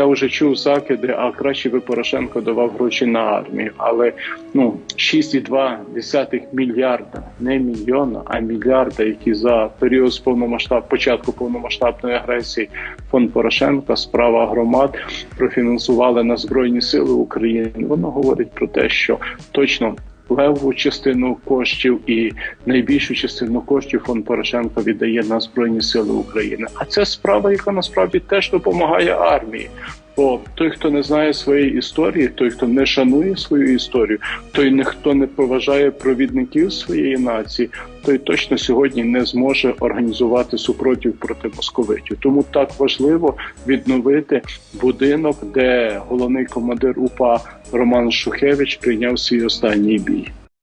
Я вже чув закиди, а краще би Порошенко давав гроші на армію. Але 6,2 мільярда, не мільйона, а мільярда, які за період з початку повномасштабної агресії фонд Порошенка, справа громад профінансували на Збройні Сили України. Воно говорить про те, що точно левову частину коштів і найбільшу частину коштів фонд Порошенка віддає на Збройні Сили України. А це справа, яка насправді теж допомагає армії. Бо той, хто не знає своєї історії, той, хто не шанує свою історію, той, хто не поважає провідників своєї нації, той точно сьогодні не зможе організувати супротив проти московитів. Тому так важливо відновити будинок, де головний командир УПА Роман Шухевич прийняв свій останній бій.